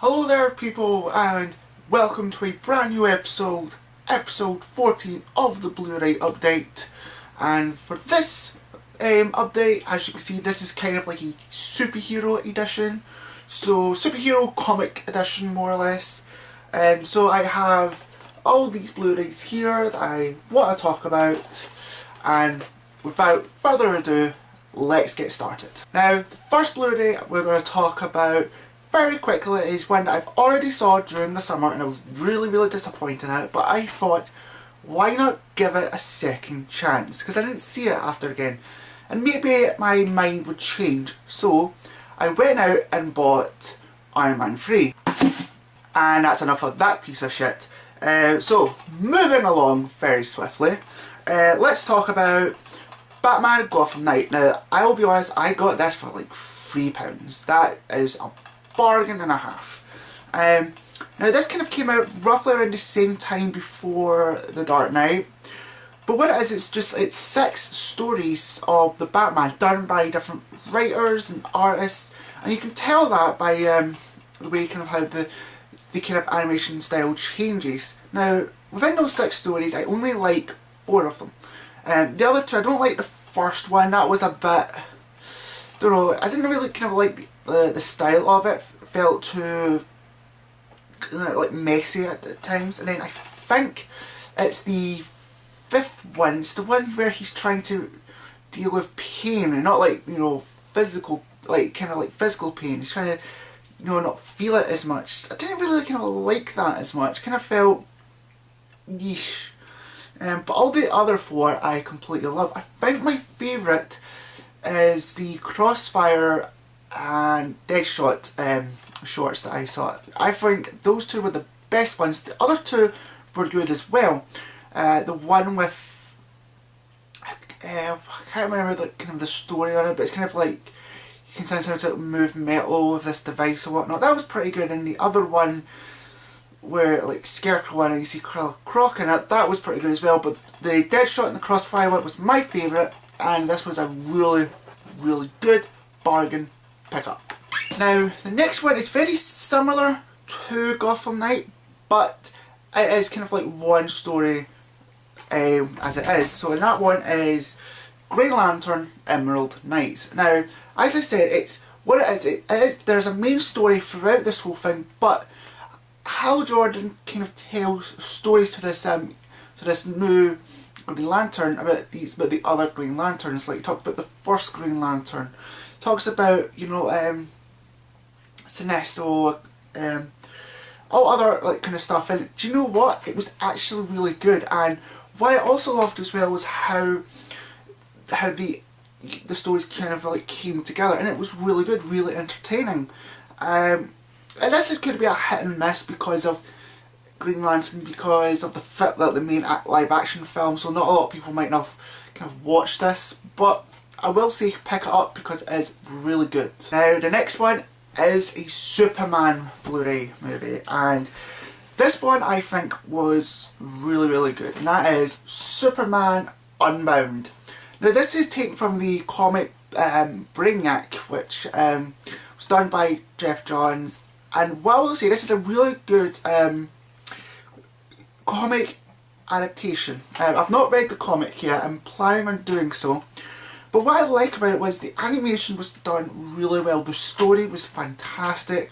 Hello there people, and welcome to a brand new episode 14 of the Blu-Ray Update. And for this update, as you can see, this is kind of like a superhero edition. So, superhero comic edition more or less. So I have all these Blu-Rays here that I want to talk about, and without further ado, let's get started. Now, the first Blu-ray we're going to talk about very quickly is one that I've already saw during the summer and I was really disappointed at it, but I thought, why not give it a second chance? Because I didn't see it after again, and maybe my mind would change. So I went out and bought Iron Man 3, and that's enough of that piece of shit. So moving along very swiftly, let's talk about Batman Gotham Knight. Now, I will be honest, I got this for like £3. That is a bargain and a half. Now this kind of came out roughly around the same time before The Dark Knight, but what it is, it's 6 stories of the Batman done by different writers and artists, and you can tell that by the way kind of how the kind of animation style changes. Now within those 6 stories, I only like 4 of them. The other 2, I don't like the first one. That was a bit, don't know, I didn't really kind of like the style of it. Felt too like messy at times. And then I think it's the 5th one. It's the one where he's trying to deal with pain, and not like, you know, physical, like kind of like physical pain. He's trying to, you know, not feel it as much. I didn't really kind of like that as much. Kind of felt yeesh. But all the other 4 I completely love. I think my favourite is the Crossfire and Deadshot shorts that I saw. I think those 2 were the best ones. The other 2 were good as well. The one with I can't remember the kind of the story on it, but it's kind of like you can sense how to move metal with this device or whatnot. That was pretty good. And the other one, where like Scarecrow one and you see Croc in it, that was pretty good as well. But the Deadshot and the Crossfire one was my favourite, and this was a really good bargain pickup. Now the next one is very similar to Gotham Knight, but it is kind of like one story as it is. So in that one is Green Lantern Emerald Knights. Now, as I said, it's what it is. There's a main story throughout this whole thing, but Hal Jordan kind of tells stories to this new Green Lantern about the other Green Lanterns. Like, he talks about the first Green Lantern, talks about, you know, Sinestro, all other like kind of stuff. And do you know what? It was actually really good. And what I also loved as well was how the stories kind of like came together, and it was really good, really entertaining. And this could be a hit and miss because of Green Lantern, because of the main live action film, so not a lot of people might not have kind of watched this, but I will say pick it up because it is really good. Now the next one is a Superman Blu-ray movie, and this one I think was really good, and that is Superman Unbound. Now this is taken from the comic Brainiac, which was done by Jeff Johns. And what I will say, this is a really good comic adaptation. I've not read the comic yet, I'm planning on doing so. But what I like about it was the animation was done really well, the story was fantastic.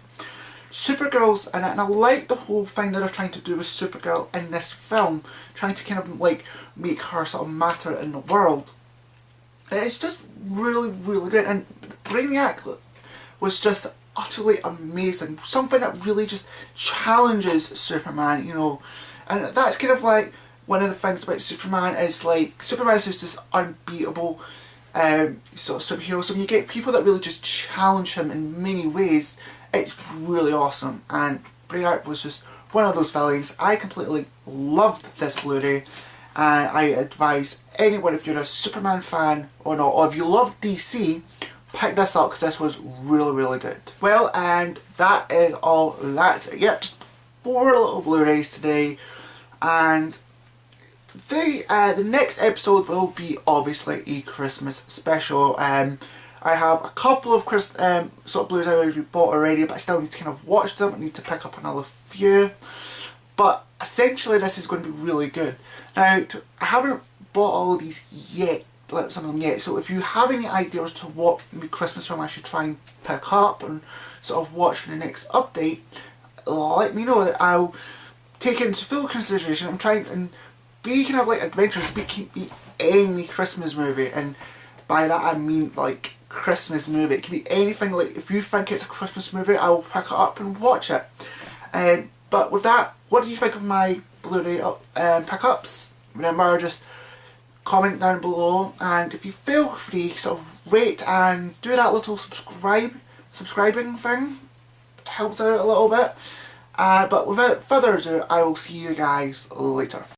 Supergirl's in it, and I like the whole thing that they're trying to do with Supergirl in this film, trying to kind of like make her sort of matter in the world. It's just really good, and Brainiac was just utterly amazing. Something that really just challenges Superman, you know. And that's kind of like one of the things about Superman is like, Superman is just this unbeatable sort of superhero. So when you get people that really just challenge him in many ways, it's really awesome. And Brainiac was just one of those villains. I completely loved this Blu-ray, and I advise anyone, if you're a Superman fan or not, or if you love DC, pick this up because this was really good. Well, and that is all. Yep, just 4 little Blu-rays today, and the next episode will be obviously a Christmas special. I have a couple of sort of Blu-rays I already bought already, but I still need to kind of watch them. I need to pick up another few. But essentially this is going to be really good. Now, I haven't bought all of these yet, like some of them yet, so if you have any ideas to what Christmas film I should try and pick up and sort of watch for the next update, let me know. That I'll take it into full consideration. I'm trying and be kind of like adventurous, be any Christmas movie, and by that I mean like Christmas movie. It can be anything. Like if you think it's a Christmas movie, I will pick it up and watch it. But with that, what do you think of my Blu-ray pickups? Remember, just comment down below, and if you feel free, sort of rate and do that little subscribing thing. It helps out a little bit. But without further ado, I will see you guys later.